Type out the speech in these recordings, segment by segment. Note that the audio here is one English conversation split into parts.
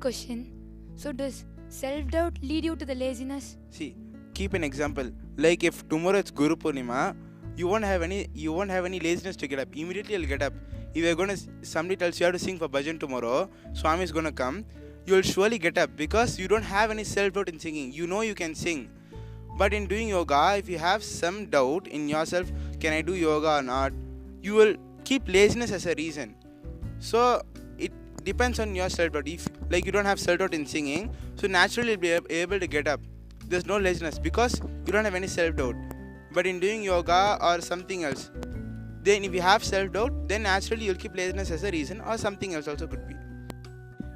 question. So does self-doubt lead you to the laziness? See, keep an example. Like if tomorrow it's Guru Purnima, you won't have any laziness to get up. Immediately you'll get up. If you're gonna somebody tells you have to sing for bhajan tomorrow, Swami is gonna come, you'll surely get up because you don't have any self-doubt in singing. You know you can sing. But in doing yoga, if you have some doubt in yourself, can I do yoga or not? You will keep laziness as a reason. So it depends on your self-doubt. If like you don't have self-doubt in singing, so naturally you'll be able to get up. There's no laziness because you don't have any self-doubt. But in doing yoga or something else, then if you have self-doubt, then naturally you'll keep laziness as a reason, or something else also could be.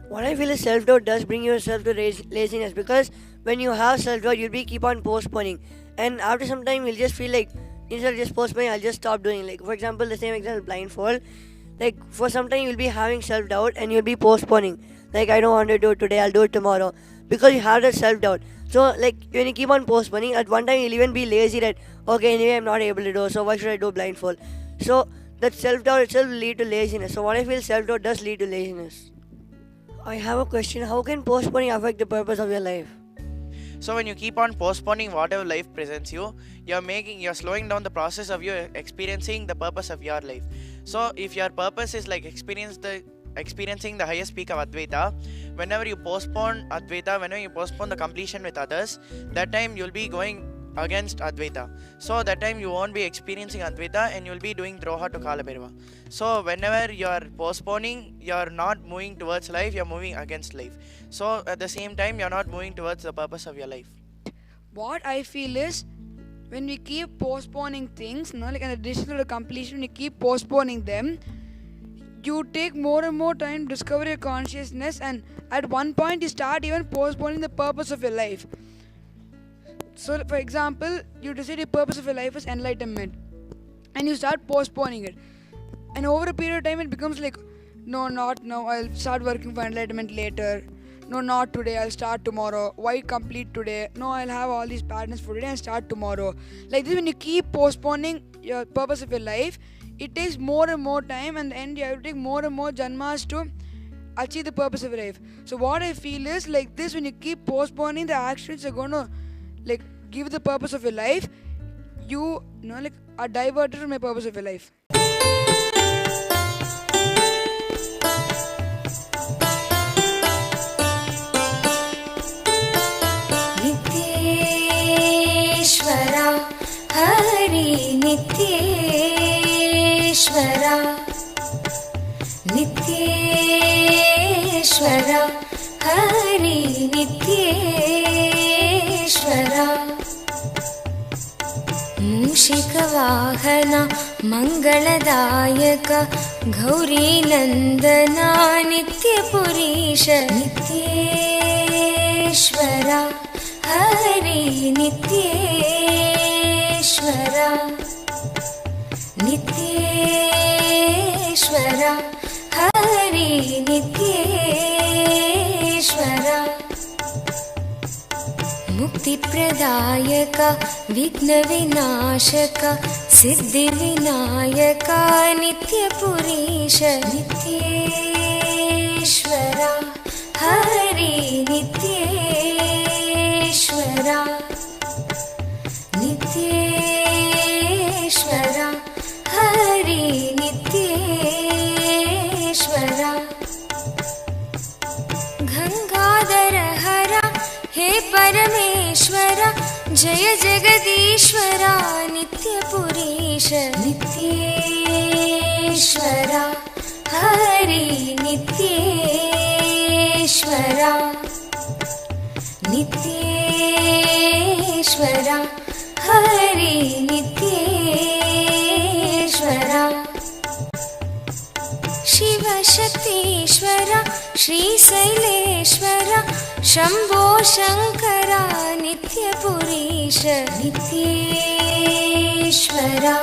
What I feel is self-doubt does bring yourself to laziness, because when you have self-doubt, you'll be keep on postponing, and after some time you'll just feel like instead of just postponing, I'll just stop doing. Like for example, the same example, blindfold. Like for some time you'll be having self-doubt and you'll be postponing. Like I don't want to do it today, I'll do it tomorrow, because you have that self-doubt. So like when you keep on postponing, at one time you'll even be lazy that okay, anyway I'm not able to do, so why should I do blindfold? So that self-doubt itself will lead to laziness. So what I feel, self-doubt does lead to laziness. I have a question. How can postponing affect the purpose of your life? So when you keep on postponing whatever life presents you, you're slowing down the process of you experiencing the purpose of your life. So if your purpose is like experiencing the highest peak of Advaita, whenever you postpone Advaita, whenever you postpone the completion with others, that time you'll be going against Advaita. So that time you won't be experiencing Advaita and you'll be doing Droha to Kalabhairava. So whenever you're postponing, you're not moving towards life, you're moving against life. So at the same time, you're not moving towards the purpose of your life. What I feel is, when we keep postponing things, like an addition to the completion, you keep postponing them, you take more and more time to discover your consciousness, and at one point you start even postponing the purpose of your life. So for example, you decide your purpose of your life is enlightenment, and you start postponing it, and over a period of time it becomes like, no, not now, I'll start working for enlightenment later. No, not today, I'll start tomorrow. Why complete today? No, I'll have all these patterns for today and start tomorrow. Like this, when you keep postponing your purpose of your life, it takes more and more time, and in the end you have to take more and more janmas to achieve the purpose of your life. So what I feel is, like this, when you keep postponing the actions you're going to like give the purpose of your life, you know, like are diverted from the purpose of your life. Nityeshwara Hari Nityeshwara Nityeshwara Hari Nityeshwara Mushikavahana Mangaladayaka Gauri Nandana Nityapurisha Nityeshwara Hari Nityeshwara Nityeshwara Hari Nityeshwara Mukti Pradayaka Vigna Vinashaka Siddhi Vinayaka Nityapurisha Nityeshwara Hari Nityeshwara Nityeshwara Hari Nityeshwara Gangadhara Hara He Parameshwara Jaya Jagadishwara Nityapurisha Nityeshwara Hari Nityeshwara Nityeshwara Hari Nityeshwara Shiva Shaktishwara Shri Saileshwara Shambho Shankara Nityapurisha Nityeshwara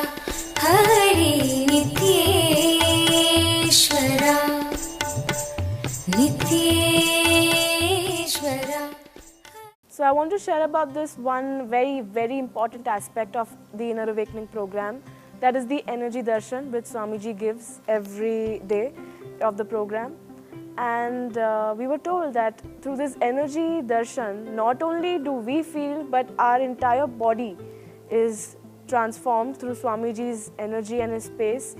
Hari Nityeshwara Nityeshwara. So I want to share about this one very, very important aspect of the Inner Awakening program. That is the energy darshan which Swamiji gives every day of the program. And we were told that through this energy darshan, not only do we feel, but our entire body is transformed through Swamiji's energy and his space.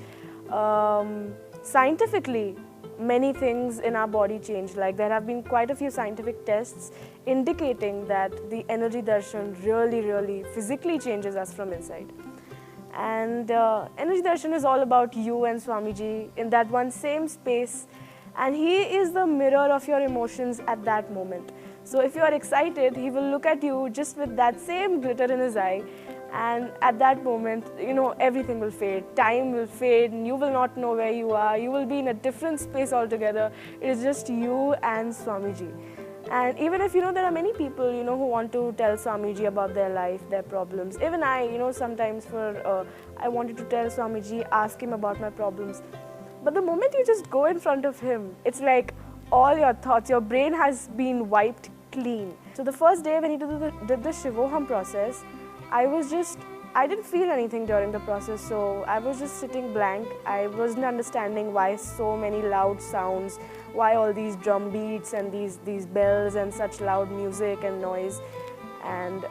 Scientifically, many things in our body change. Like there have been quite a few scientific tests indicating that the energy darshan really physically changes us from inside. And energy darshan is all about you and Swamiji in that one same space. And he is the mirror of your emotions at that moment. So if you are excited, he will look at you just with that same glitter in his eye, and at that moment, you know, everything will fade. Time will fade, and you will not know where you are. You will be in a different space altogether. It is just you and Swamiji. And even if, you know, there are many people, you know, who want to tell Swamiji about their life, their problems. Even I, you know, sometimes I wanted to tell Swamiji, ask him about my problems. But the moment you just go in front of him, it's like all your thoughts, your brain has been wiped clean. So the first day when he did the Shivoham process, I didn't feel anything during the process, so I was just sitting blank. I wasn't understanding why so many loud sounds, why all these drum beats and these bells and such loud music and noise.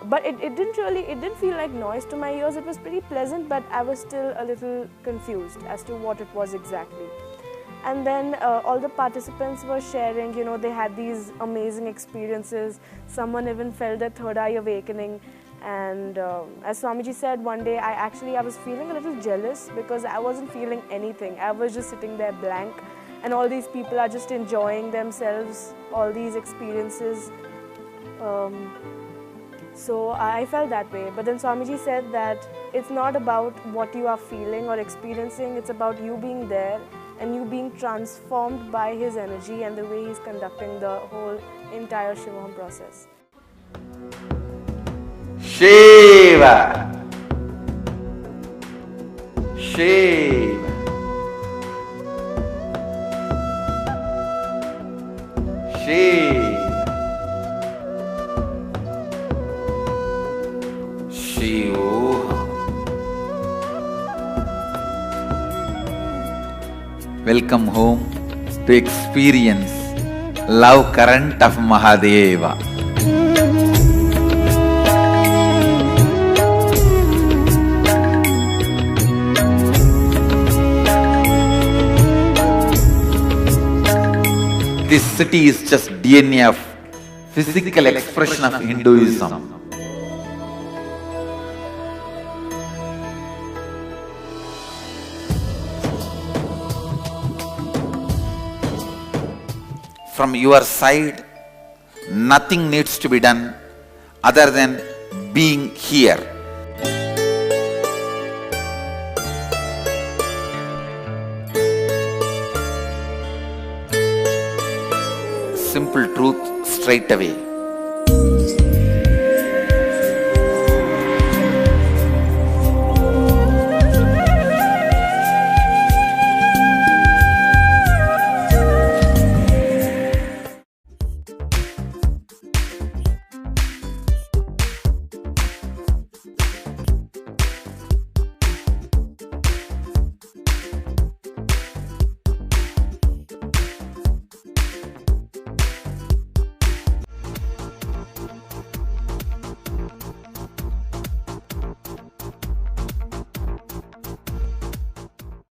But it didn't feel like noise to my ears. It was pretty pleasant, but I was still a little confused as to what it was exactly. And then all the participants were sharing, you know, they had these amazing experiences. Someone even felt their third eye awakening. And as Swamiji said, one day I was feeling a little jealous because I wasn't feeling anything. I was just sitting there blank, and all these people are just enjoying themselves, all these experiences. So I felt that way. But then Swamiji said that it's not about what you are feeling or experiencing, it's about you being there and you being transformed by his energy and the way he's conducting the whole entire Shivoham process. Shiva, Shiva, Shiva, Shivoham. Welcome home to experience love current of Mahadeva. This city is just DNA of physical expression of Hinduism. From your side, nothing needs to be done other than being here. Simple truth straight away.